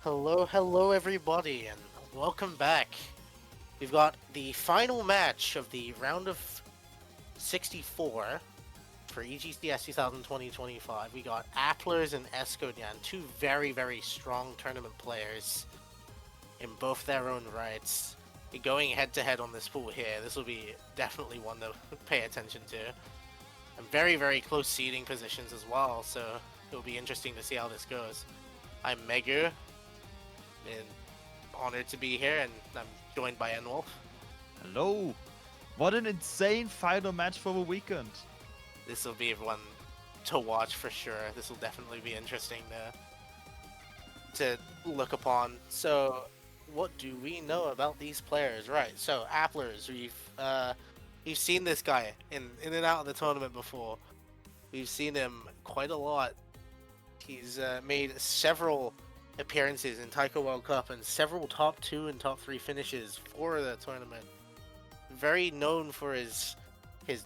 Hello everybody, and welcome back. We've got the final match of the round of 64 for EGTS 2020-25. We got Applers and Esconyan, two very strong tournament players in both their own rights. Going head-to-head on this pool here, this will be definitely one to pay attention to. And very close seeding positions as well, so it'll be interesting to see how this goes. I'm Megu, and honored to be here, and I'm joined by Enwolf. Hello! What an insane final match for the weekend! This will be one to watch for sure. This will definitely be interesting to look upon. So, what do we know about these players? Right. So, Applers, we've seen this guy in and out of the tournament before. We've seen him quite a lot. He's made several appearances in Taiko World Cup and several top 2 and top 3 finishes for the tournament. Very known for his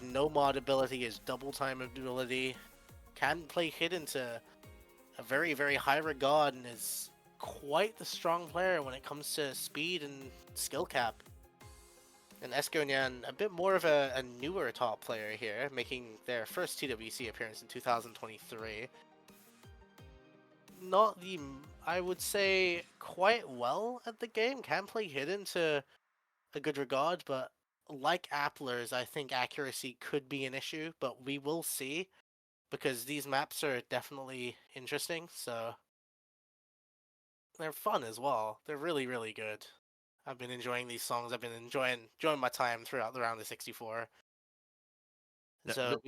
no-mod ability, his double time ability. Can play hidden to a very high regard, and is quite the strong player when it comes to speed and skill cap. And Esconyan, a bit more of a newer top player here, making their first TWC appearance in 2023. Not the, I would say, quite well at the game. Can play hidden to a good regard, but like Applers, I think accuracy could be an issue, but we will see, because these maps are definitely interesting, so they're fun as well. They're really good. I've been enjoying these songs. I've been enjoying my time throughout the round of 64. So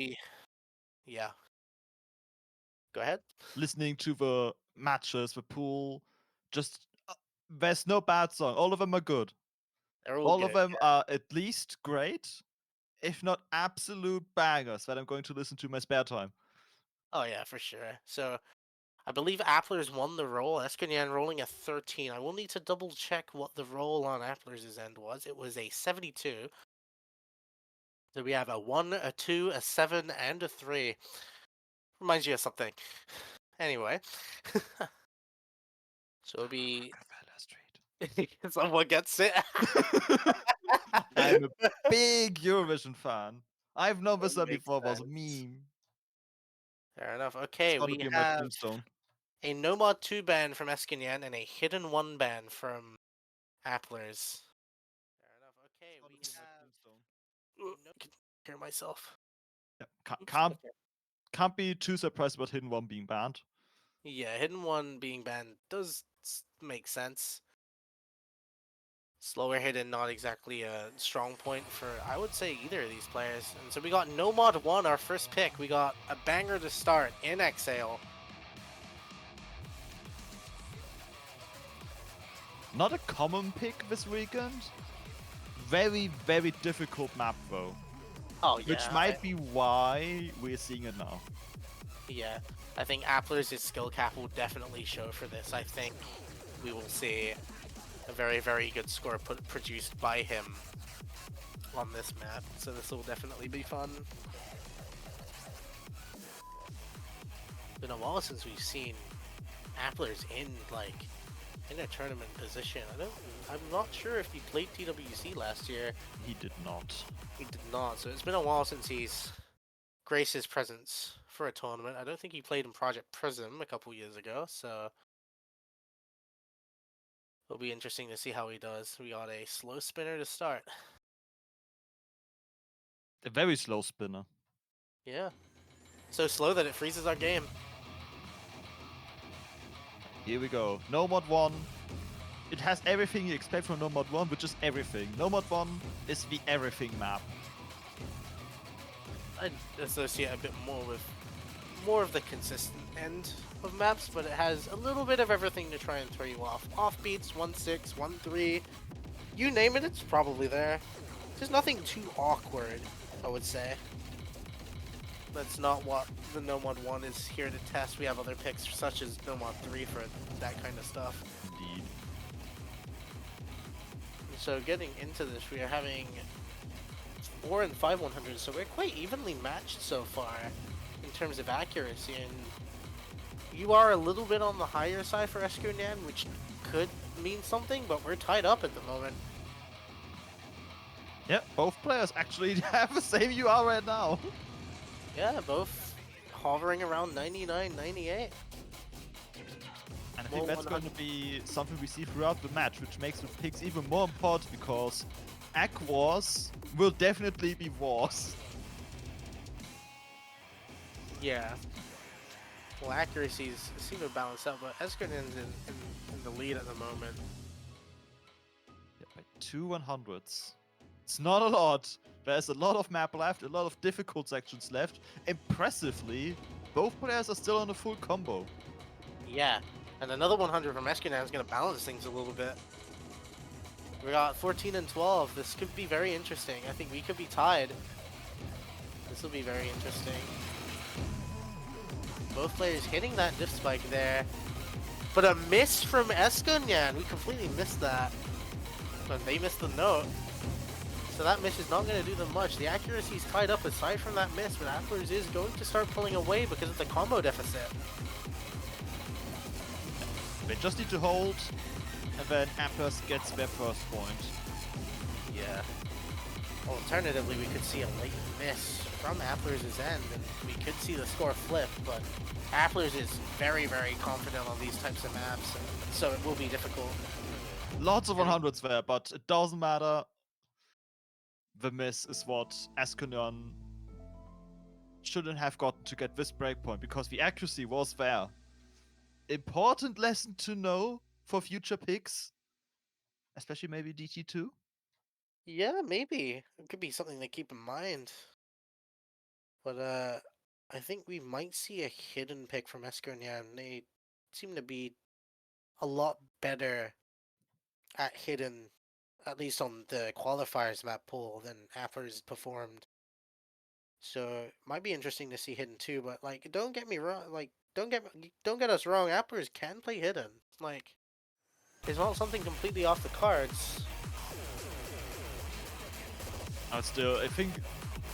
yeah. Go ahead. Listening to the matches, the pool, just there's no bad song. All of them are good. They're all All good. of them are at least great, if not absolute bangers that I'm going to listen to in my spare time. Oh yeah, for sure. So I believe Applers won the roll. Esconyan rolling a 13. I will need to double check what the roll on Applers' end was. It was a 72. So we have a 1, a 2, a 7, and a 3. Reminds you of something. Anyway. So it'll be... Someone gets it. I'm a big Eurovision fan. I've known this Makes before, was a sense. meme. Fair enough. It's Okay, gonna we be my have tombstone. a No-Mod 2 ban from Esconyan and a Hidden 1 ban from Applers. Fair enough. Okay, we have... I can hear myself. Yeah, Oops, can't okay. can't be too surprised about Hidden One being banned. Yeah, Hidden 1 being banned does make sense. Slower Hidden, not exactly a strong point for, I would say, either of these players. And so we got No Mod 1, our first pick. We got a banger to start in Exhale. Not a common pick this weekend. Very difficult map though. Oh yeah. Which might be why we're seeing it now. Yeah, I think Applers' skill cap will definitely show for this. I think we will see a very good score produced by him on this map. So this will definitely be fun. Been a while since we've seen Applers in a tournament position. I'm not sure if he played TWC last year. He did not. He did not. So it's been a while since he's graced his presence for a tournament. I don't think he played in Project Prism a couple years ago, so it'll be interesting to see how he does. We got a slow spinner to start. A very slow spinner. Yeah. So slow that it freezes our game. Here we go. No Mod 1. It has everything you expect from No Mod 1, but just everything. No Mod 1 is the everything map. I'd associate a bit more of the consistent end of maps, but it has a little bit of everything to try and throw you off. Offbeats, 1-6, 1-3. You name it, it's probably there. There's nothing too awkward, I would say. That's not what the No Mod 1 is here to test. We have other picks such as No Mod 3 for that kind of stuff. Indeed. So getting into this, we are having 4 and 5 100s, so we're quite evenly matched so far in terms of accuracy, and you are a little bit on the higher side for Esconyan, which could mean something, but we're tied up at the moment. Yeah, both players actually have the same UR right now. Yeah, both hovering around 99, 98. And I think that's going to be something we see throughout the match, which makes the picks even more important because Ac Wars will definitely be Wars. Yeah. Well, accuracies seem to balance out, but Esconyan's in the lead at the moment. Yeah, by 2 100s. It's not a lot. There's a lot of map left, a lot of difficult sections left. Impressively, both players are still on a full combo. Yeah, and another 100 from Esconyan is going to balance things a little bit. We got 14 and 12. This could be very interesting. I think we could be tied. This will be very interesting. Both players hitting that diff spike there. But a miss from Esconyan. We completely missed that. But they missed the note. So that miss is not going to do them much. The accuracy is tied up aside from that miss, but applerss is going to start pulling away because of the combo deficit. They just need to hold, and then applerss gets their first point. Yeah. Alternatively, we could see a late miss from applerss' end, and we could see the score flip, but applerss is very, very confident on these types of maps, so it will be difficult. Lots of 100s there, but it doesn't matter. The miss is what Esconyan shouldn't have gotten to get this breakpoint, because the accuracy was there. Important lesson to know for future picks, especially maybe DT2. Yeah, maybe. It could be something to keep in mind. But I think we might see a hidden pick from Esconyan. They seem to be a lot better at hidden, at least on the qualifiers map pool, than applerss performed. So it might be interesting to see hidden too. But like, don't get me wrong. Like, don't get us wrong. Applerss can play hidden. Like, it's not something completely off the cards. Still, I think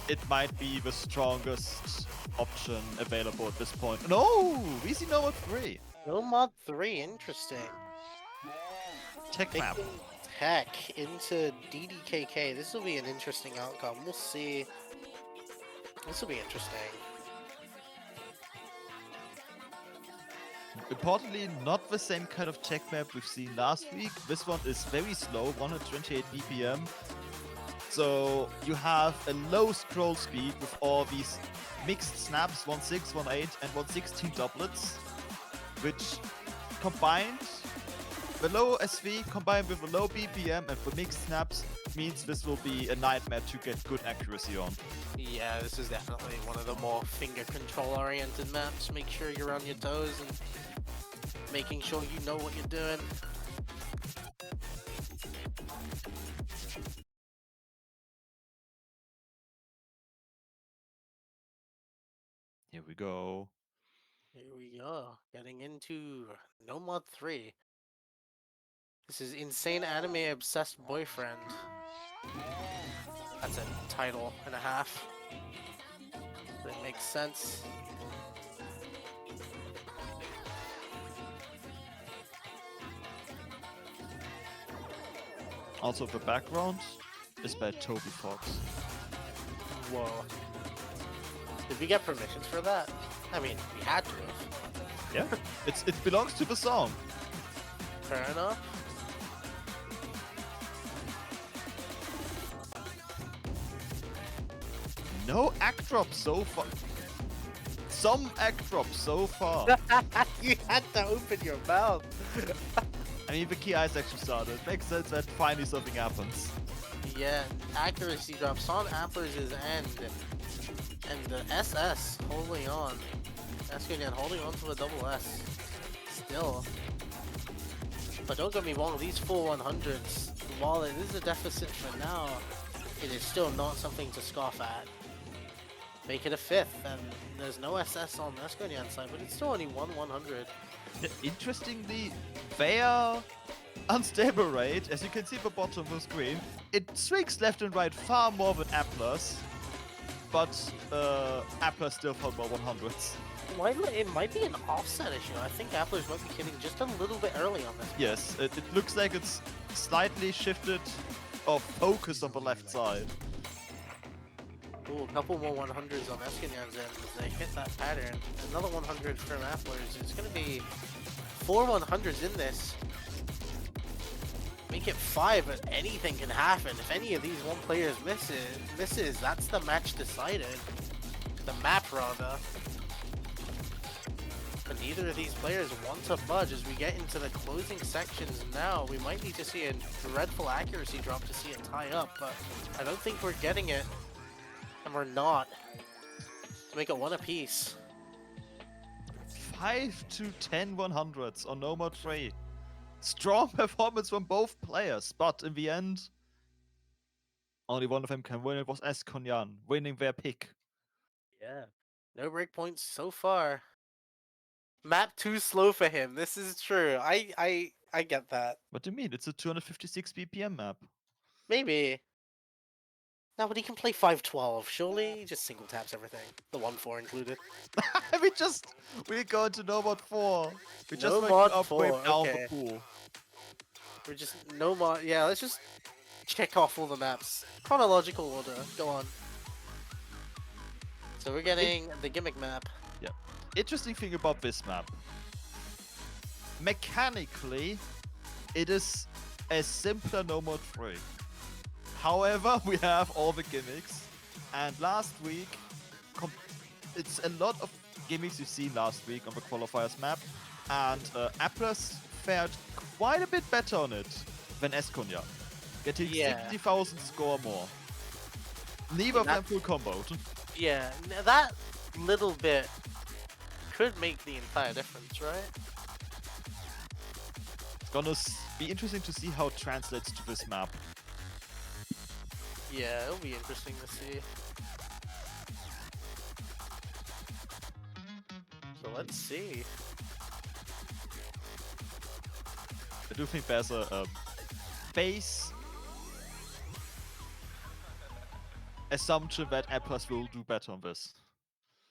it might be the strongest option available at this point. No! We see Nomad 3. Nomad 3, interesting. Tech map. Picking Tech into DDKK. This will be an interesting outcome. We'll see. This will be interesting. Importantly, not the same kind of tech map we've seen last week. This one is very slow, 128 BPM. So you have a low scroll speed with all these mixed snaps, 1.6, 1.8 and 1.16 doublets, which combined, the low SV combined with the low BPM and the mixed snaps means this will be a nightmare to get good accuracy on. Yeah, this is definitely one of the more finger control oriented maps. Make sure you're on your toes and making sure you know what you're doing. Here we go. Here we go, getting into Nomad 3. This is Insane Anime Obsessed Boyfriend. That's a title and a half. But it makes sense. Also, the background is by Toby Fox. Whoa. Did we get permissions for that? I mean, we had to have. Yeah, it belongs to the song. Fair enough. No act drop so far. Some act drop so far. You had to open your mouth. I mean, the key eyes actually started. Makes sense that finally something happens. Yeah, accuracy drops on applerss' end. And the SS holding on. Esconyan holding on to a double S. Still. But don't get me wrong, these full 100s, while it is a deficit for now, it is still not something to scoff at. Make it a 5th, and there's no SS on Esconyan's side, but it's still only 100. Interestingly, their unstable rate, as you can see at the bottom of the screen, it swings left and right far more than applerss. but Appler still found more 100s. It might be an offset issue. I think Applers might be hitting just a little bit early on this. Yes, it looks like it's slightly shifted or focused on the left side. Ooh, a couple more 100s on Esconyan's end as they hit that pattern. Another 100 from Applers. It's going to be 4 100s in this. Make it 5, but anything can happen. If any of these one players misses, that's the match decided. The map, rather. But neither of these players want to budge as we get into the closing sections now. We might need to see a dreadful accuracy drop to see it tie up, but I don't think we're getting it. And we're not. To make it 1 apiece. 5 to 10 100s on No More 3. Strong performance from both players, but in the end, only one of them can win. It was Esconyan winning their pick. Yeah. No breakpoints so far. Map too slow for him. This is true. I get that. What do you mean? It's a 256 BPM map. Maybe. No, but he can play 512. Surely he just single taps everything. The 1-4 included. We're going to No Mod 4. We just No went Mod up 4, way down okay. the pool. We're just no mod. Yeah, let's just check off all the maps. Chronological order. Go on. So we're getting the gimmick map. Yeah. Interesting thing about this map. Mechanically, it is a simpler No Mod 3. However, we have all the gimmicks. And last week, it's a lot of gimmicks you've seen last week on the qualifiers map. And Applers fared quite a bit better on it than Esconyan, getting 60,000 score more. Neither of them full comboed. Yeah, that little bit could make the entire difference, right? It's gonna be interesting to see how it translates to this map. Yeah, it'll be interesting to see. So let's see. I do think there's a base assumption that Applers will do better on this.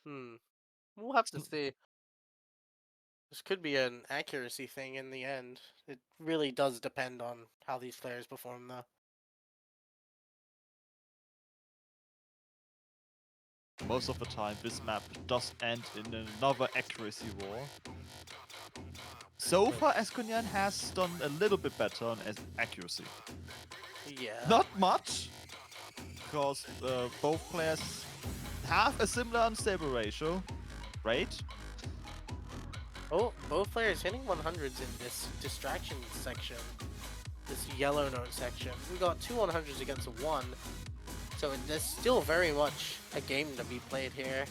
We'll have to see. This could be an accuracy thing in the end. It really does depend on how these players perform, though. Most of the time, this map does end in another accuracy war. So far, Esconyan has done a little bit better on accuracy. Yeah. Not much, because both players have a similar unstable ratio, right? Oh, both players hitting 100s in this distraction section. This yellow note section. We got 2 100s against 1. So there's still very much a game to be played here.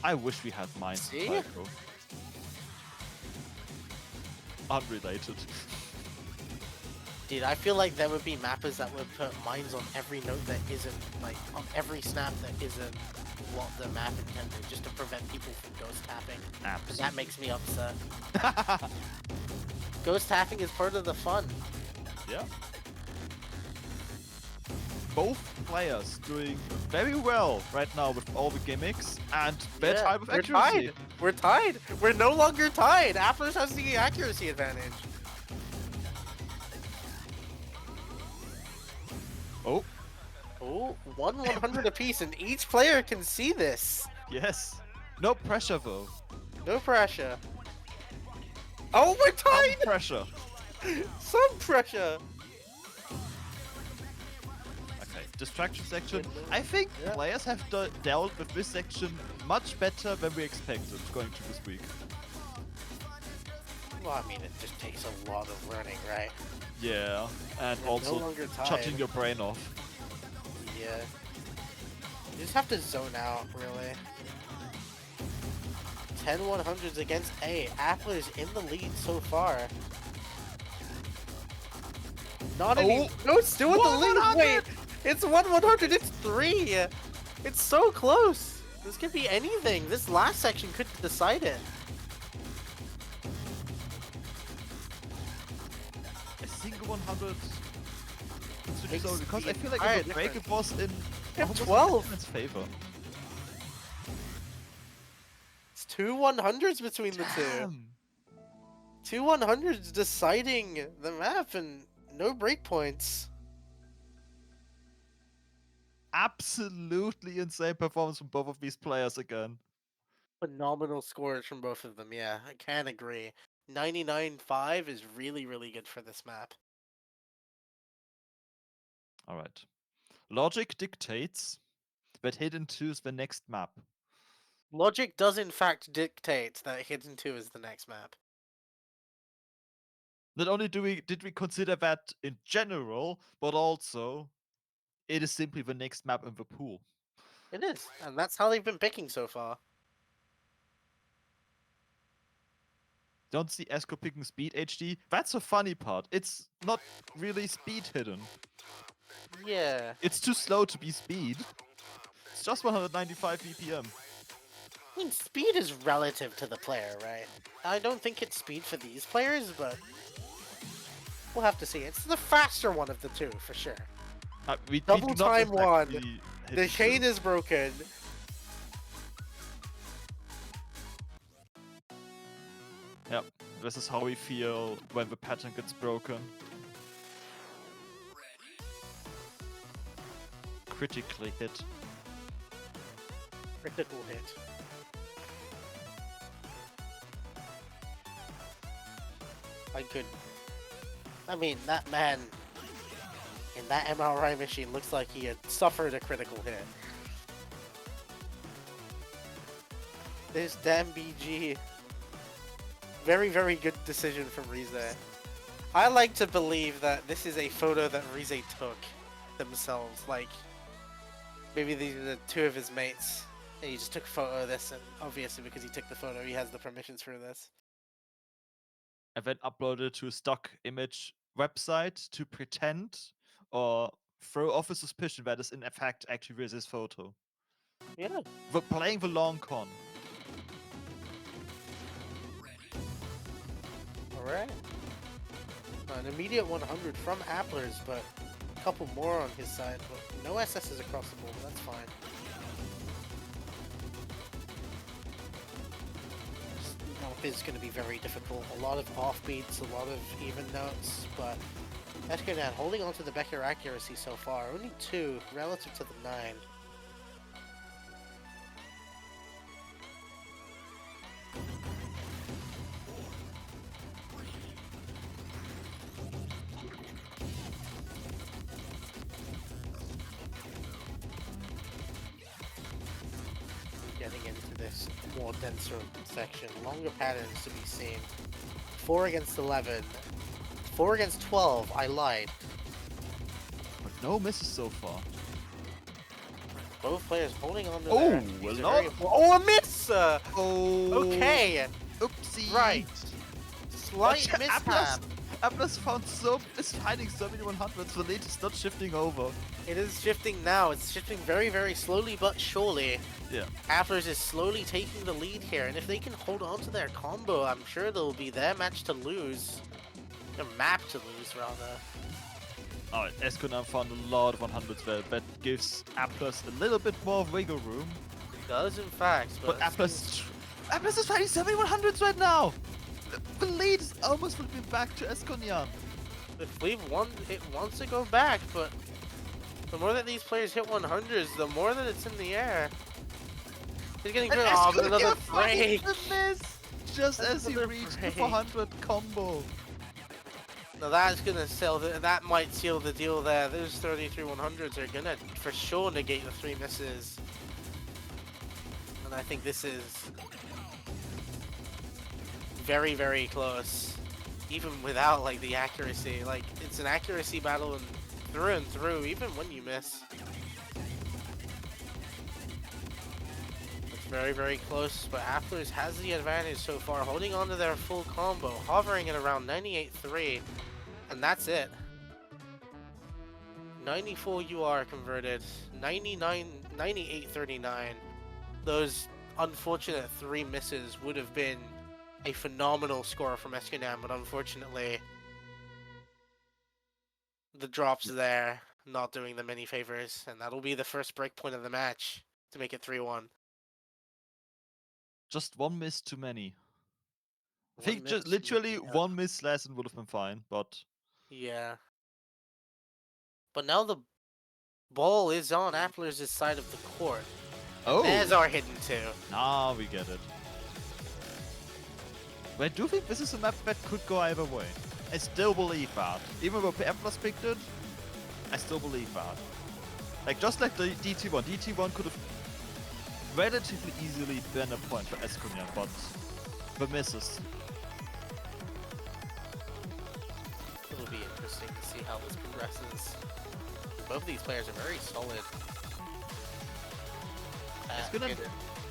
I wish we had mines. See? Unrelated. Dude, I feel like there would be mappers that would put mines on every note that isn't, like, on every snap that isn't what the map intended, just to prevent people from ghost tapping. Absolutely. That makes me upset. Ghost tapping is part of the fun. Yeah. Both players doing very well right now with all the gimmicks, and they're tied with accuracy. We're tied! We're no longer tied! Applers has the accuracy advantage. Oh. Oh, 1 100 apiece, and each player can see this. Yes. No pressure though. No pressure. Oh, we're tied! Some pressure. Some pressure. Okay, distraction section. I think players have dealt with this section much better than we expected going to this week. Well, I mean, it just takes a lot of learning, right? Yeah, and We're also no longer tied. shutting your brain off. Yeah. You just have to zone out, really. 10 100s against A. Appler's in the lead so far. Not any. No, it's still in the lead. Wait, it's 1 100. It's 3. It's so close. This could be anything. This last section could decide it. A single 100. Because Makes I feel like the if the break it was in have almost 12. in its favor. It's two 100s between the two. Damn. Two 100s deciding the map and no breakpoints. Absolutely insane performance from both of these players again. Phenomenal scores from both of them, yeah, I can agree. 99.5 is really, really good for this map. Alright. Logic dictates that Hidden 2 is the next map. Logic does in fact dictate that Hidden 2 is the next map. Not only did we consider that in general, but also it is simply the next map in the pool. It is, and that's how they've been picking so far. Don't see Esco picking speed HD. That's the funny part. It's not really speed hidden. Yeah. It's too slow to be speed. It's just 195 BPM. I mean, speed is relative to the player, right? I don't think it's speed for these players, but we'll have to see. It's the faster one of the two, for sure. We Double do not time reflect one. the The chain is broken. Yep, this is how we feel when the pattern gets broken. Critically hit. Critical hit. I mean, that man in that MRI machine looks like he had suffered a critical hit. This damn BG. Very, very good decision from Rize. I like to believe that this is a photo that Rize took themselves. Like, maybe these are the two of his mates. And he just took a photo of this, and obviously because he took the photo, he has the permissions for this. And then uploaded to a stock image website to pretend or throw off a suspicion that is in fact actually Riz's photo. Yeah. We're playing the long con. Alright. An immediate 100 from Applers, but a couple more on his side. But no SSs across the board, but that's fine. Is going to be very difficult. A lot of offbeats, a lot of even notes, but Esconyan holding on to the Becker accuracy so far. Only 2 relative to the 9. Getting into this more denser section. Longer patterns to be seen. 4 against 11. 4 against 12. I lied. But no misses so far. Both players holding on to Oh, their... well, very... Oh, a miss! Oh. Okay. Oopsie. Right. Slight mishap. Applers is finding so many 100s. The lead is not shifting over. It is shifting now. It's shifting very, very slowly but surely. Yeah. Applers is slowly taking the lead here, and if they can hold on to their combo, I'm sure they'll be their match to lose. Their map to lose, rather. Alright, Esconyan found a lot of 100s there. That gives Applers a little bit more wiggle room. It does, in fact. But Applers is finding so many 100s right now! The lead is almost flipping back to Esconyan. If we've won, it wants to go back, but the more that these players hit 100s, the more that it's in the air. He's getting good off another break. Miss, just That's as he another reached break. the 400 combo. Now that's gonna sell. That might seal the deal there. Those 33 100s are gonna for sure negate the 3 misses. And I think this is very, very close. Even without like the accuracy. Like, it's an accuracy battle and through, even when you miss. It's very, very close, but Applers has the advantage so far, holding on to their full combo, hovering at around 98.3, and that's it. 94 UR converted, 98.39. Those unfortunate 3 misses would have been a phenomenal score from Esconyan, but unfortunately, the drops there. not doing them any favors, and that'll be the first break point of the match to make it 3-1. Just one miss too many. I One think miss just too literally many, one miss less and would have been fine, but yeah. But now the ball is on Appler's side of the court. And there's our hidden two. now we get it. But I do think this is a map that could go either way. I still believe that. Even though Applerss picked it, I still believe that. Like, just like the DT1. DT1 could have relatively easily been a point for Esconyan, but the misses. It'll be interesting to see how this progresses. Both of these players are very solid.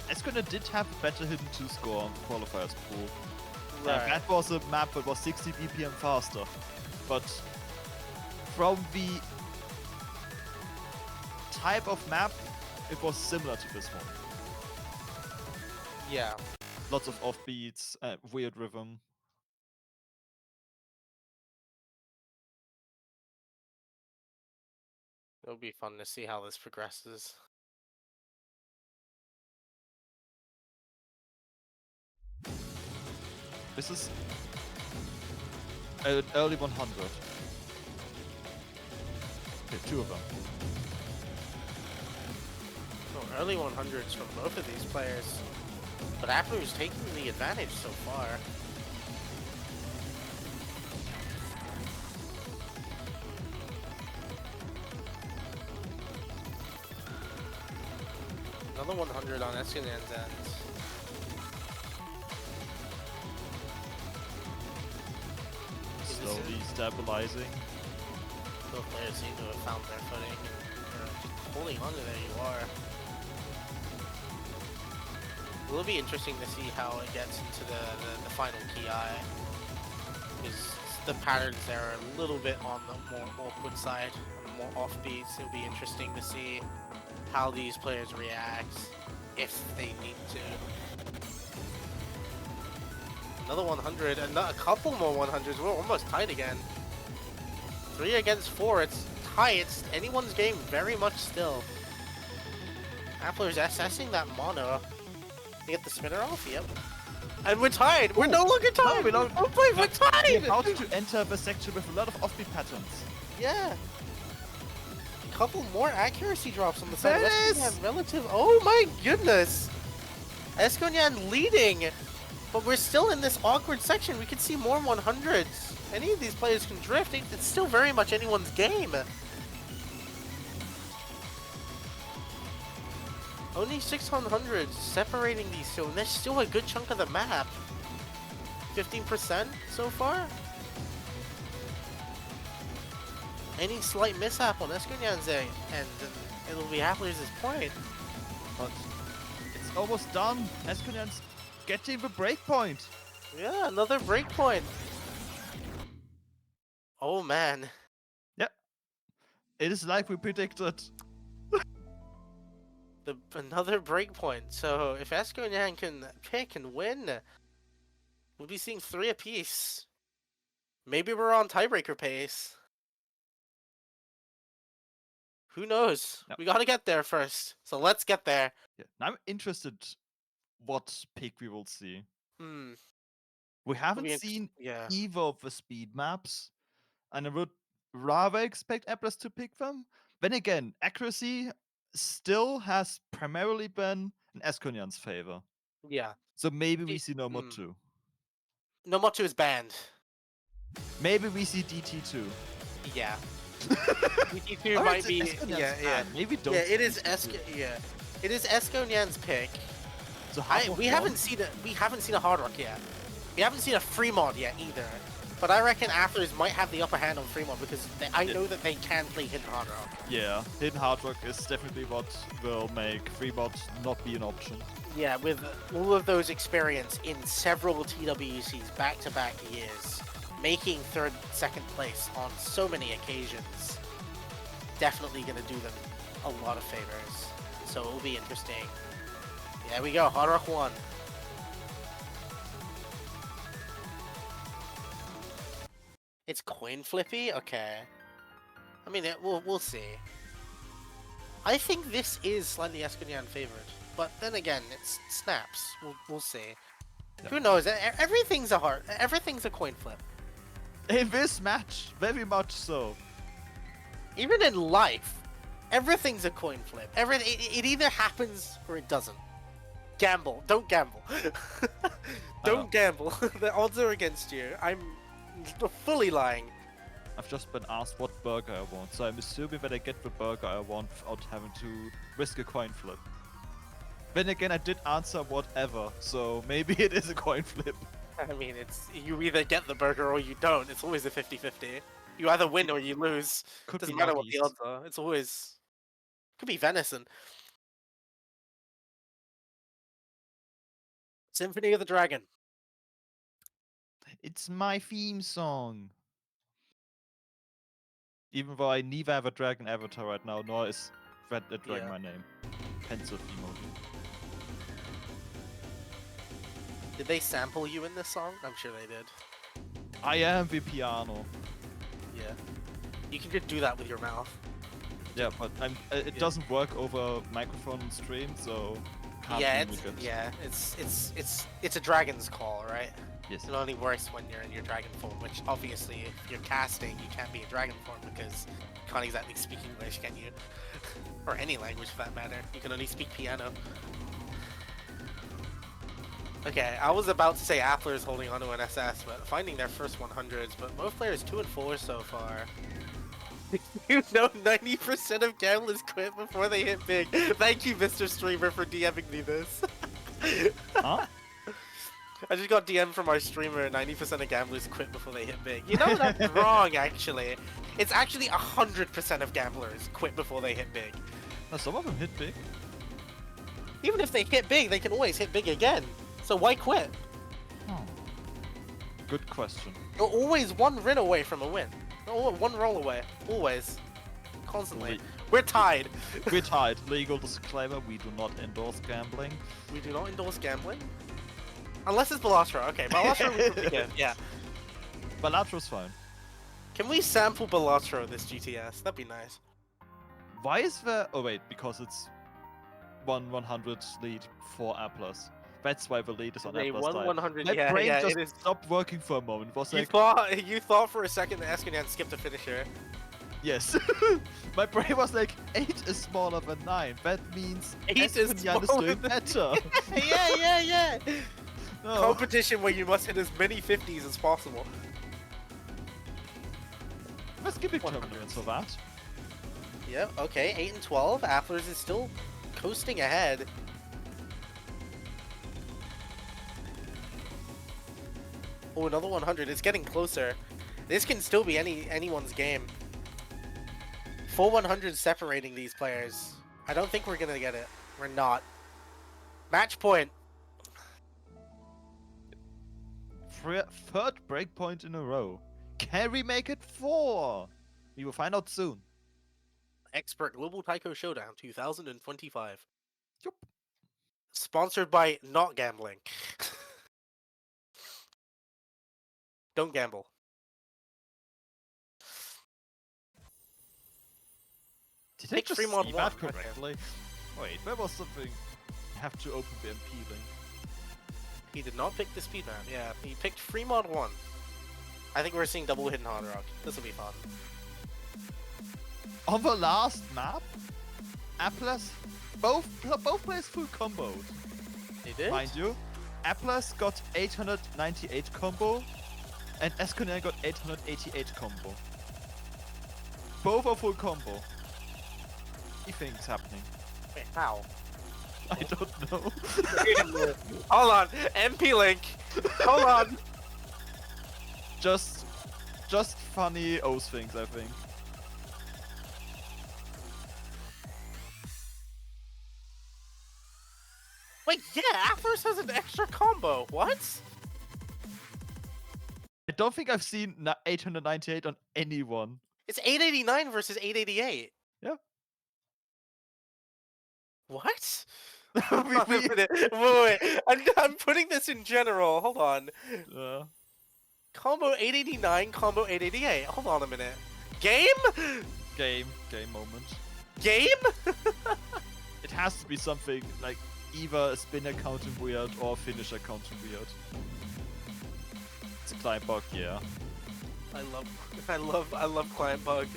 Esconyan did have a better hidden 2 score on the qualifiers pool. Right. That was a map that was 60 BPM faster. But from the type of map, it was similar to this one. Yeah. Lots of offbeats, weird rhythm. It'll be fun to see how this progresses. This is an early 100. Okay, 2 of them. So early 100s from both of these players. But Appler's taking the advantage so far. Another 100 on Esconyan's end. Slowly stabilizing. Both players seem to have found their footing. Holding on to there you are. It'll be interesting to see how it gets into the final TI. Because the patterns there are a little bit on the more awkward side, on the more offbeats. It'll be interesting to see how these players react, if they need to. Another 100, and a couple more 100s. We're almost tied again. 3 against 4. It's tight. It's anyone's game very much still. Appler's assessing that mono. To get the spinner off. Yep. And we're tied. We're no longer tied. No, we're not. We're tied. We're about to enter the section with a lot of offbeat patterns. Yeah. A couple more accuracy drops on the side of Yes! Esconyan. Relative. Oh my goodness. Esconyan leading. But we're still in this awkward section. We could see more 100s. Any of these players can drift. It's still very much anyone's game. Only 600s separating these two, and there's still a good chunk of the map. 15% so far? Any slight mishap on Esconyan's end, and it'll be Appler's point. But it's almost done. Esconyan's getting the breakpoint. Yeah, another breakpoint. Oh man. Yep. It is like we predicted. Another breakpoint. So if Esconyan can pick and win, we'll be seeing 3 apiece. Maybe we're on tiebreaker pace. Who knows? Yep. We gotta get there first. So let's get there. Yeah. Now I'm interested what pick we will see. Hmm. We haven't seen either of the speed maps, and I would rather expect Applers to pick them. Then again, accuracy still has primarily been in Esconyan's favor. Yeah. So maybe we see No More 2. No More 2 is banned. Maybe we see DT2. Yeah. DT2 might be. Yeah. Maybe don't. Yeah, it is It is Esconyan's pick. So we haven't seen a Hard Rock yet. We haven't seen a free mod yet either. But I reckon Applers might have the upper hand on free mod because I know that they can play Hidden Hard Rock. Yeah, Hidden Hard Rock is definitely what will make free mod not be an option. Yeah, with all of those experience in several TWCs back-to-back years, making third, second place on so many occasions, definitely going to do them a lot of favors. So it will be interesting. There we go, Hard Rock 1. It's coin flippy? Okay. I mean, we'll see. I think this is slightly Esconyan favored, but then again, it's snaps. We'll see. Yeah. Who knows? Everything's a coin flip. In this match, very much so. Even in life, everything's a coin flip. It either happens or it doesn't. Gamble. Don't gamble. Don't gamble. The odds are against you. I'm fully lying. I've just been asked what burger I want, so I'm assuming that I get the burger I want without having to risk a coin flip. Then again, I did answer whatever, so maybe it is a coin flip. I mean, it's you either get the burger or you don't. It's always a 50-50. You either win or you lose. Could Doesn't be matter what the nuggies. odds are. It's always could be venison. Symphony of the Dragon. It's my theme song. Even though I neither have a dragon avatar right now, nor is that a dragon my name. Pencil emoji. Did they sample you in this song? I'm sure they did. I am the piano. Yeah. You can just do that with your mouth. Yeah, but it doesn't work over microphone and stream, so can't mimic it. Yeah, it's a dragon's call, right? Yes. It only works when you're in your dragon form, which obviously if you're casting, you can't be in dragon form because you can't exactly speak English, can you? Or any language for that matter. You can only speak piano. Okay, I was about to say Appler is holding on to an SS, but finding their first 100s, but both players 2 and 4 so far. You know 90% of gamblers quit before they hit big. Thank you, Mr. Streamer, for DMing me this. Huh? I just got DM from our streamer, 90% of gamblers quit before they hit big. You know, that's wrong, actually. It's actually 100% of gamblers quit before they hit big. Now, some of them hit big. Even if they hit big, they can always hit big again. So why quit? Good question. You're always one win away from a win. No, one roll away. Always. Constantly. We're tied. We're tied. Legal disclaimer, we do not endorse gambling. We do not endorse gambling? Unless it's Balatro. Okay, Balatro would be good. Yeah. Balatro's fine. Can we sample Balatro this GTS? That'd be nice. Why is there... Oh wait, because it's 100 lead for applers. That's why the lead is on They applers won side. 100. My Yeah, brain yeah, just it is. stopped working for a moment. It was like, You thought for a second that Esconyan skipped a finisher. yes. My brain was like, 8 is smaller than 9. That means 8 is Esconyan is smaller doing than- better. Yeah. No. Competition where you must hit as many 50s as possible. Let's give it 100s. tournaments for that. Yep, okay, 8 and 12. Applers is still coasting ahead. Oh, another 100. It's getting closer. This can still be anyone's game. 4 100s separating these players. I don't think we're gonna get it. We're not. Match point. Third breakpoint in a row. Can we make it 4? We will find out soon. Expert Global Taiko Showdown 2025. Yup. Sponsored by Not Gambling. Don't gamble. Did I Pick just Fremont see one. that correctly? Wait, there was something... I have to open the MP link. He did not pick the speed map. Yeah, he picked Fremont 1. I think we're seeing double hidden Hard Rock. This will be fun. On the last map, Applerss, both players full combos. They did? Mind you, Applerss got 898 combo, and Esconyan got 888 combo. Both are full combo. What do you think is happening? Wait, how? I don't know. Hold on, MP link. Hold on. just funny O's things, I think. Wait, yeah, Applerss has an extra combo. What? I don't think I've seen 898 on anyone. It's 889 versus 888. Yeah. What? Wait. I'm putting this in general. Hold on. Combo 889, combo 888. Hold on a minute. Game? Game moment. Game? It has to be something like either a spinner counting weird or a finisher counting weird. It's a client bug, yeah. I love client bug.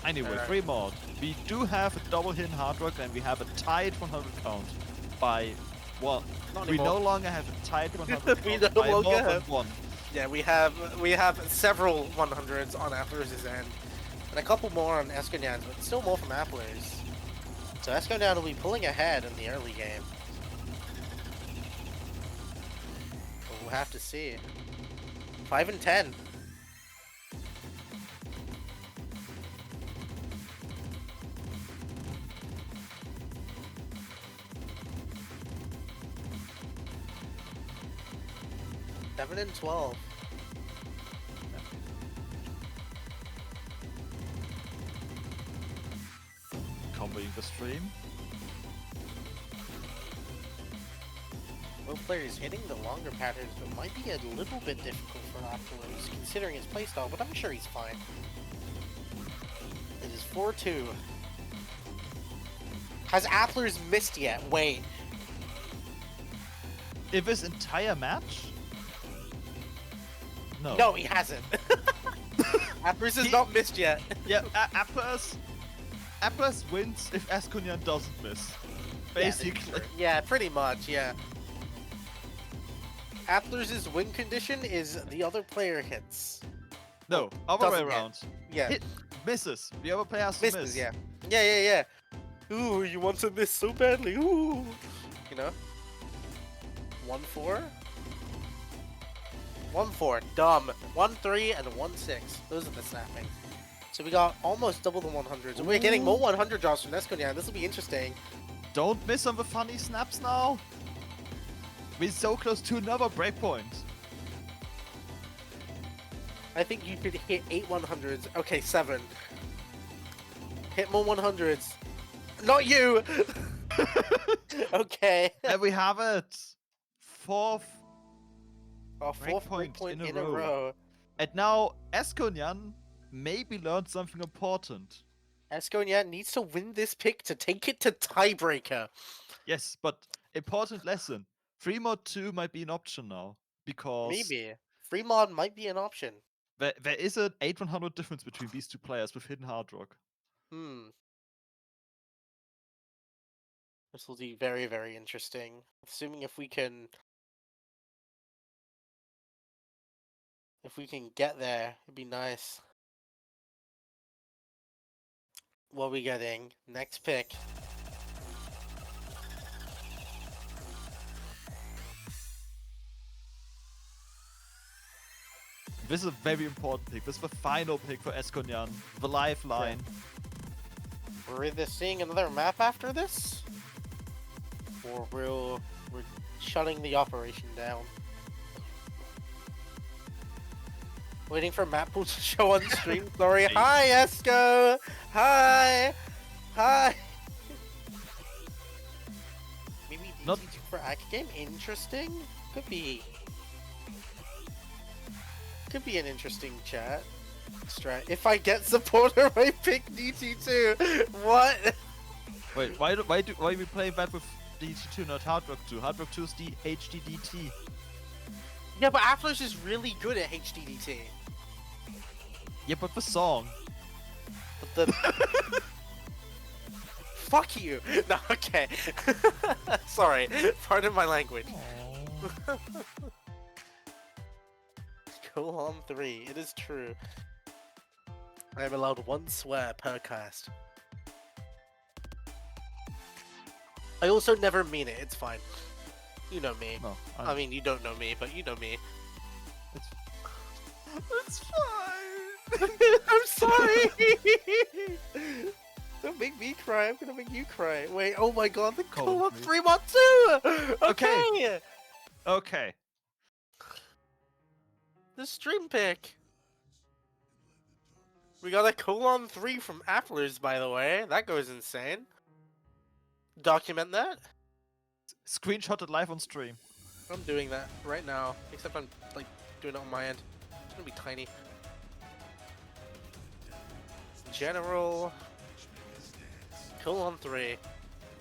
Anyway, Alright. 3 mod. We do have a double hidden hard rock and we have a tied 100 count by one. Not We anymore. no longer have a tied 100 We count no by longer more than have- one. Yeah, we have several 100s on Appler's end, and a couple more on Esconyan's, but still more from Appler's. So Esconyan will be pulling ahead in the early game. But we'll have to see. 5 and 10. Seven and 12. Comboing the stream. Both players hitting the longer patterns, but might be a little bit difficult for Appler's considering his playstyle, but I'm sure he's fine. It is 4-2. Has Appler's missed yet? Wait. If this entire match? No. No, he hasn't. Appler's has not missed yet. Yeah, Appler's wins if Esconyan doesn't miss. Basically. Yeah, pretty much, yeah. Appler's win condition is the other player hits. No, other way Doesn't hit. around. Yeah. Hit misses. The other player has to Misses, miss. yeah. Yeah. Ooh, you want to miss so badly. Ooh. You know? 1-4? 1-4. Dumb. 1-3 and 1-6. Those are the snapping. So we got almost double the 100s. And we're getting more 100 drops from Esconyan. This will be interesting. Don't miss on the funny snaps now. We're so close to another breakpoint. I think you could hit 8 100s. Okay, 7. Hit more 100s. Not you! Okay. And we have it. Fourth. Oh, fourth Breakpoint breakpoint in a row. And now Esconyan maybe learned something important. Esconyan needs to win this pick to take it to tiebreaker. Yes, but important lesson. 3 mod 2 might be an option now. Because Maybe. Free mod might be an option. there is an 8-100 difference between these two players with hidden hard rock. This will be very, very interesting. Assuming if we can get there, it'd be nice. What are we getting? Next pick. This is a very important pick. This is the final pick for Esconyan. The lifeline. We're either seeing another map after this, or we're shutting the operation down. Waiting for map pool to show on stream. Sorry. Hi, Esco. Hi. Maybe Not- DT2 for Act game. Interesting. Could be an interesting chat. Strat. If I get supporter, I pick DT2. What? Wait, why are we playing that with DT2, not Hard Rock 2? Hard Rock 2 is the HDDT. Yeah, but Appler's is really good at HDDT. Yeah, but the song. But the... Fuck you! No, okay. Sorry, pardon my language. Go on 3, it is true. I am allowed 1 swear per cast. I also never mean it, it's fine. You know me. No, I mean, you don't know me, but you know me. It's fine. I'm sorry! Don't make me cry, I'm gonna make you cry. Wait, oh my god, the Cold co-op me. 3 mod 2! Okay! Okay. The stream pick! We got a colon 3 from Appler's, by the way. That goes insane. Document that. Screenshot it live on stream. I'm doing that right now. Except I'm, like, doing it on my end. It's gonna be tiny. general. Colon 3.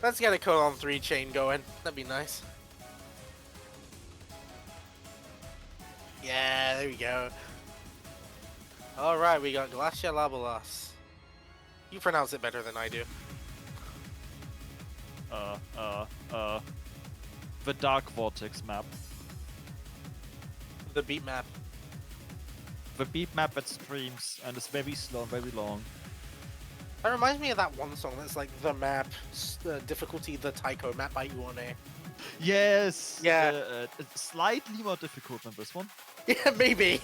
Let's get a colon 3 chain going. That'd be nice. Yeah, there we go. Alright, we got Glacia Labolas. You pronounce it better than I do. The Dark Vortex map. The beat map. The beat map that streams and is very slow and very long. That reminds me of that one song that's like the map, difficulty, the Taiko map by Uone. Yes! Yeah. It's slightly more difficult than this one. Yeah, maybe.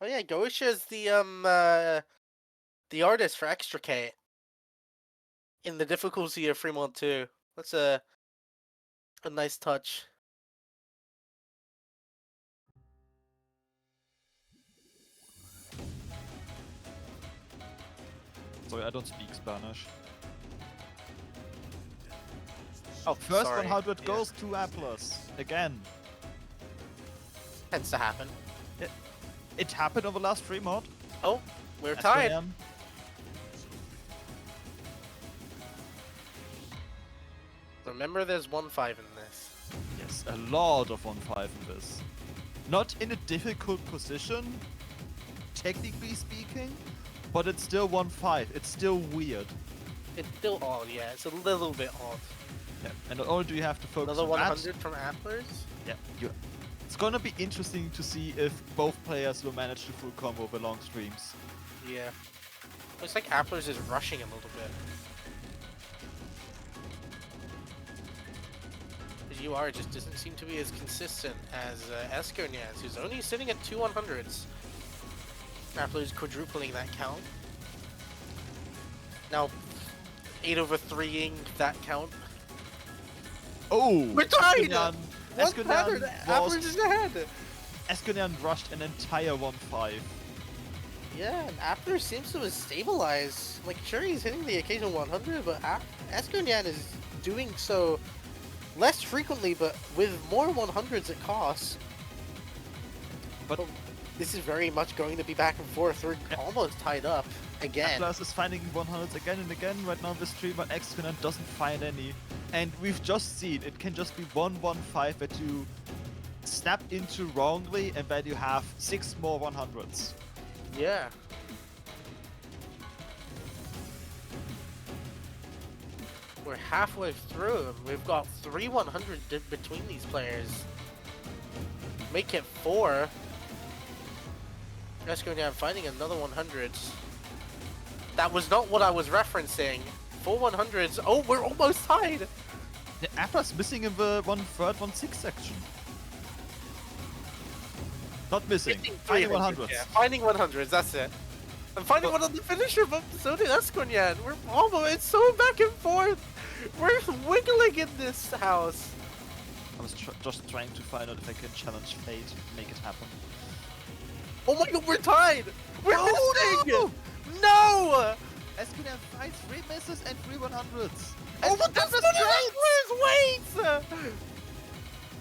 Oh yeah, Goisha's the artist for Extricate in the difficulty of Fremont 2. That's a nice touch. Sorry, I don't speak Spanish. Oh, First sorry. 100 Yeah. goes to applerss. Again. Tends to happen. It happened on the last free mod. Oh, we're tied. Esconyan. Remember, there's 1-5 in this. Yes, a lot of 1-5 in this. Not in a difficult position, technically speaking, but it's still 1-5. It's still weird. It's still odd, yeah. It's a little bit odd. Yeah, and not only do you have to focus Another on that, 100 from Applers? yeah, it's gonna be interesting to see if both players will manage the full combo over long streams. Yeah. Looks like Applers is rushing a little bit. His UR just doesn't seem to be as consistent as Esconyan, who's only sitting at 2 100s. Applers quadrupling that count. Now, 8/3ing that count. Oh! We're tied! Esconyan, 100! Applers is ahead! Esconyan rushed an entire 1-5. Yeah, and Appler seems to have stabilized. Like, sure, he's hitting the occasional 100, but Esconyan is doing so less frequently, but with more 100s it costs. But this is very much going to be back and forth. We're almost tied up again. applerss is finding 100s again and again right now in the stream, but Esconyan doesn't find any. And we've just seen it can just be 1-1-5 that you snap into wrongly and then you have 6 more 100s. Yeah. We're halfway through. We've got 3 100 between these players. Make it 4. Esconyan finding another 100. That was not what I was referencing. 4 100s. Oh, we're almost tied. The applerss missing in the 1/3, 1/6 section. Not missing. Finding 100s. Yeah, finding 100s, that's it. I'm finding one on the finisher, but so did Esconyan. We're almost, it's so back and forth. We're wiggling in this house. I was just trying to find out if I can challenge fate to make it happen. Oh my god, we're tied! We're Oh, missing! No! Esconyan finds 3 misses and 3 100s. Oh, but that's not Wait!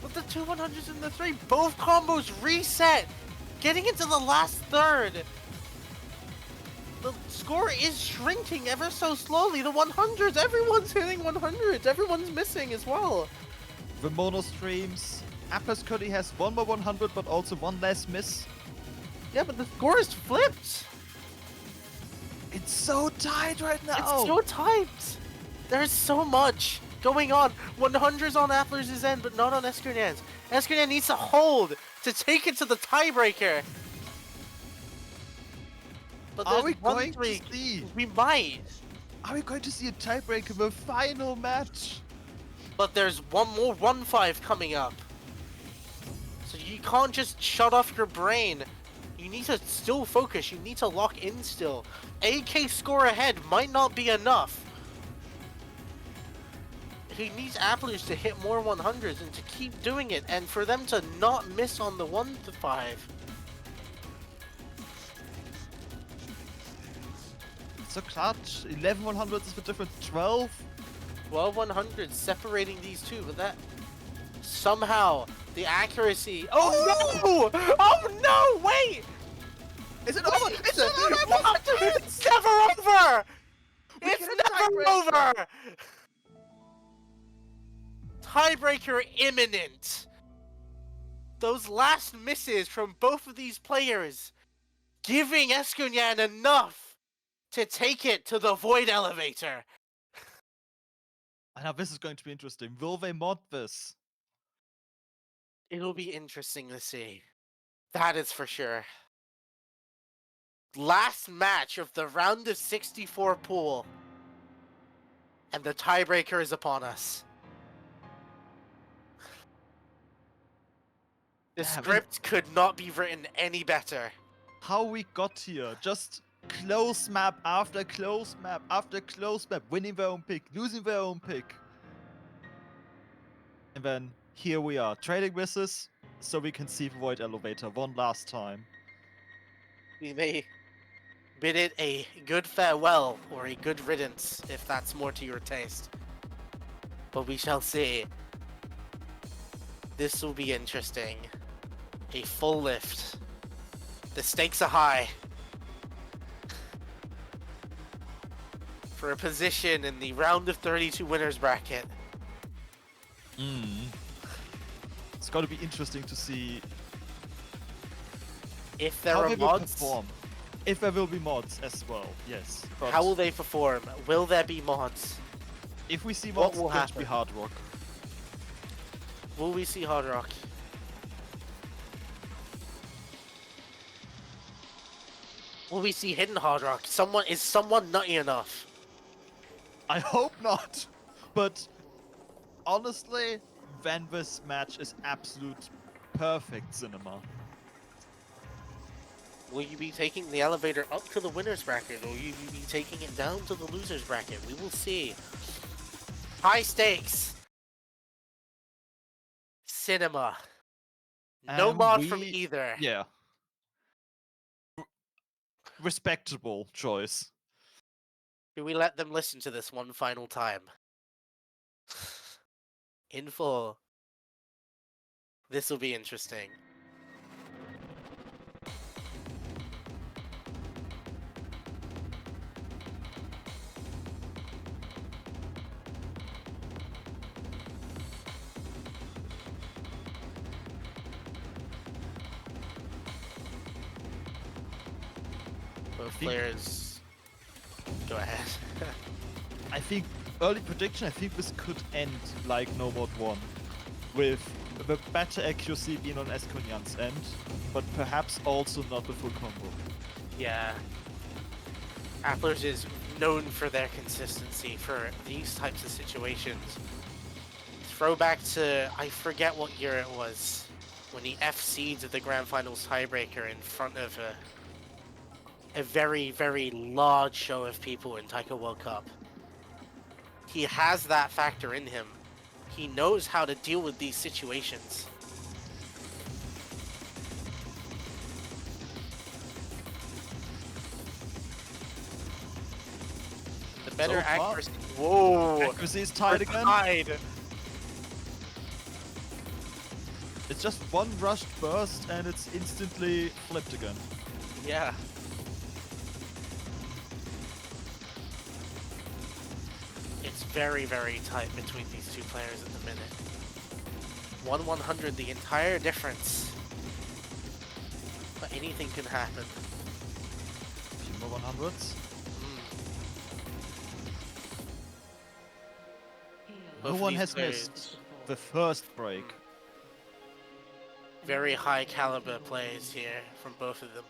With the 2 100s and the 3, both combos reset! Getting into the last third! The score is shrinking ever so slowly. The 100s, everyone's hitting 100s. Everyone's missing as well. The mono streams. applerss currently has 1 more 100, but also 1 less miss. Yeah, but the score is flipped. It's so tight right now. It's so tight. There's so much going on. 100s on Appler's end, but not on Esconyan's. Esconyan needs to hold to take it to the tiebreaker. But Are we one going streak. to see? We might. Are we going to see a tiebreaker in the final match? But there's one more 1-5 coming up. So you can't just shut off your brain. You need to still focus. You need to lock in still. AK score ahead might not be enough. He needs Applers to hit more 100s and to keep doing it, and for them to not miss on the 1-5. It's a clutch. 11 100s is the difference. 12. 12 100s separating these two, but that somehow the accuracy. Oh no! Oh no! Wait! Is it over? It's not over! What? It's never over! We It's get a never tiebreaker. over! Tiebreaker imminent. Those last misses from both of these players giving Esconyan enough to take it to the Void Elevator. Now this is going to be interesting. Will they mod this? It'll be interesting to see. That is for sure. Last match of the round of 64 pool. And the tiebreaker is upon us. The script could not be written any better. How we got here? Just close map after close map after close map, winning their own pick, losing their own pick. And then here we are, trading misses, so we can see the Void Elevator one last time. We may bid it a good farewell or a good riddance if that's more to your taste. But we shall see. This will be interesting. A full lift. The stakes are high. For a position in the round of 32 winners bracket. It's going to be interesting to see if there how are they will mods. perform. If there will be mods as well, yes. But how will they perform? Will there be mods? If we see What mods, will it's going to be happen? Hard Rock. Will we see Hard Rock? Will we see Hidden Hard Rock? Is someone nutty enough? I hope not. But honestly, then this match is absolute perfect cinema. Will you be taking the elevator up to the winners bracket, or will you be taking it down to the losers bracket? We will see. High stakes. Cinema. No And mod from either. Yeah. Respectable choice. Do we let them listen to this one final time? In full. This will be interesting. Both players. Go ahead. I think early prediction. I think this could end like No Mod 1, with the better accuracy being on Esconyan's end, but perhaps also not the full combo. Yeah. Applers is known for their consistency for these types of situations. Throwback to, I forget what year it was, when he FC'd the Grand Finals tiebreaker in front of a very, very large show of people in Taiko World Cup. He has that factor in him. He knows how to deal with these situations. The better So far, accuracy. Whoa! accuracy is tied again. Tied. It's just one rushed burst and it's instantly flipped again. Yeah. It's very, very tight between these two players at the minute. 1/100, the entire difference. But anything can happen. A few more 100s. No one has missed the first break. Very high caliber plays here from both of them.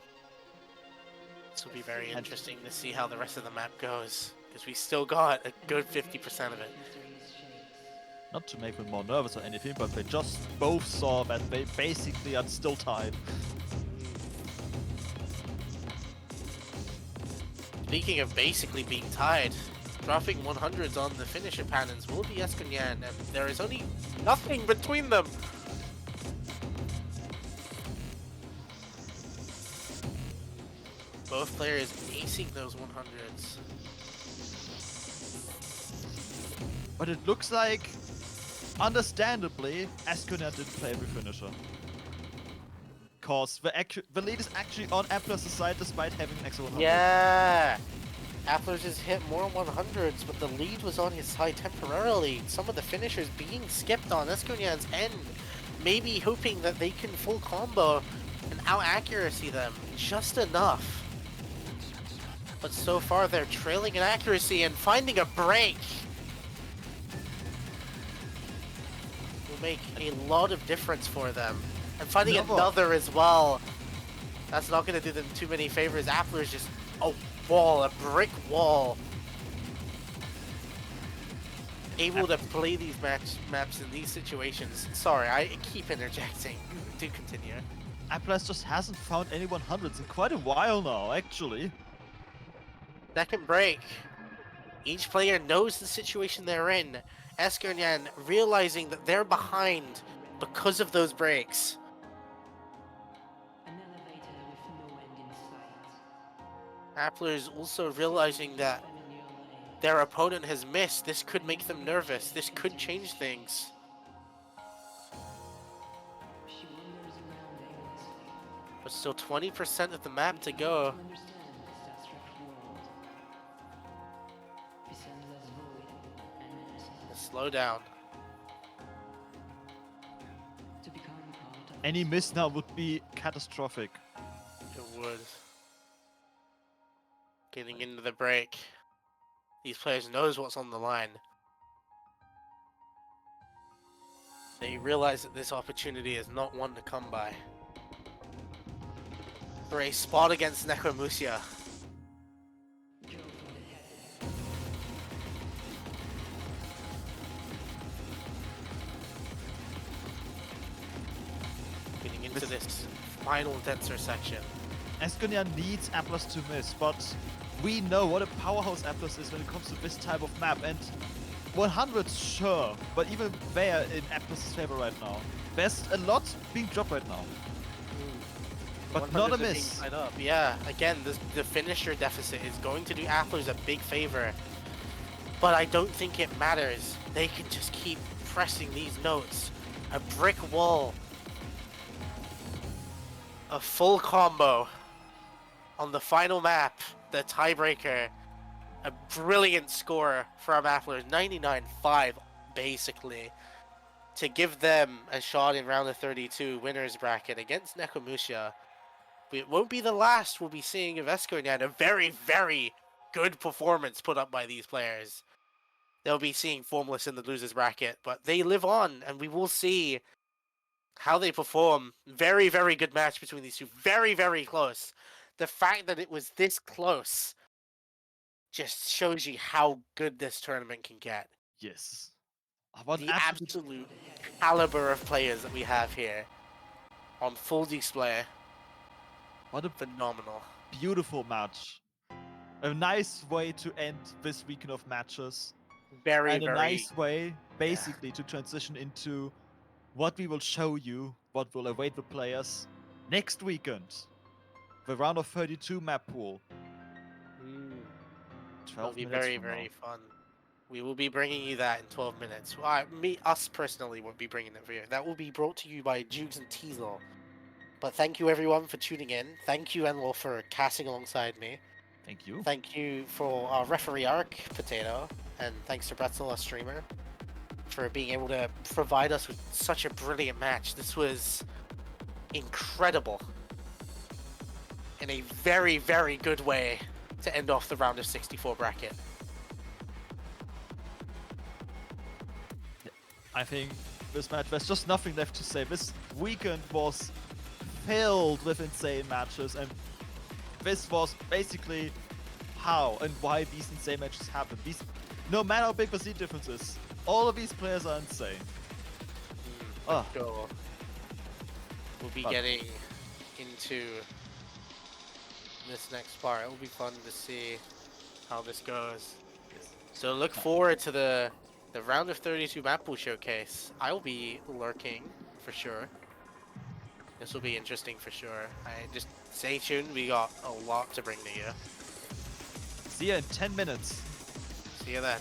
This will be very interesting to see how the rest of the map goes, because we still got a good 50% of it. Not to make them more nervous or anything, but they just both saw that they basically are still tied. Speaking of basically being tied, dropping 100s on the finisher patterns will be Esconyan, and there is only nothing between them. Both players acing those 100s. But it looks like, understandably, Esconyan didn't play every finisher. because the lead is actually on applerss' side despite having an extra 100. Yeah! applerss just hit more 100s, but the lead was on his side temporarily. Some of the finishers being skipped on Esconyan's end, maybe hoping that they can full combo and out-accuracy them just enough. But so far they're trailing in accuracy and finding a break will make a lot of difference for them. And finding another as well, that's not going to do them too many favors. applerss just a wall, a brick wall. Able to play these maps in these situations. Sorry, I keep interjecting. Do continue. applerss just hasn't found any 100s in quite a while now, actually. Second break. Each player knows the situation they're in. Esconyan realizing that they're behind because of those breaks. applerss also realizing that their opponent has missed. This could make them nervous. This could change things. But still 20% of the map to go. Slow down. Any miss now would be catastrophic. It would. Getting into the break. These players knows what's on the line. They realize that this opportunity is not one to come by. For a spot against Nekomusia. Getting into this final denser section. Esconyan needs applerss to miss, but we know what a powerhouse applerss is when it comes to this type of map, and 100, sure, but even they are in applerss' favor right now. There's a lot being dropped right now. But not a miss. Up. Yeah, again, the finisher deficit is going to do applerss a big favor. But I don't think it matters. They can just keep pressing these notes. A brick wall. A full combo. On the final map, the tiebreaker. A brilliant score from applerss, 99-5 basically. To give them a shot in round of 32 winners bracket against Nekomusia. It won't be the last we'll be seeing of Esconyan. A very, very good performance put up by these players. They'll be seeing Formless in the losers bracket, but they live on, and we will see how they perform. Very, very good match between these two. Very, very close. The fact that it was this close just shows you how good this tournament can get. Yes. The absolute caliber of players that we have here on full display. What a phenomenal, beautiful match. A nice way to end this weekend of matches. Very, and a very nice way, basically, to transition into what we will show you, what will await the players next weekend. The round of 32 map pool. 12 minutes very, very fun. We will be bringing you that in 12 minutes. Us personally won't be bringing it for you. That will be brought to you by Jukes and Teasel. But thank you everyone for tuning in. Thank you, Enlil, for casting alongside me. Thank you. Thank you for our referee Arc Potato, and thanks to Bretzel, our streamer, for being able to provide us with such a brilliant match. This was incredible. In a very, very good way to end off the round of 64 bracket. I think this match, there's just nothing left to say. This weekend was filled with insane matches, and this was basically how and why these insane matches happen. No matter how big the seed difference is, all of these players are insane. Sure. We'll be getting into this next part. It'll be fun to see how this goes. So look forward to the round of 32 map pool showcase. I will be lurking for sure. This will be interesting for sure. Just stay tuned. We got a lot to bring to you. See you in 10 minutes. See you then.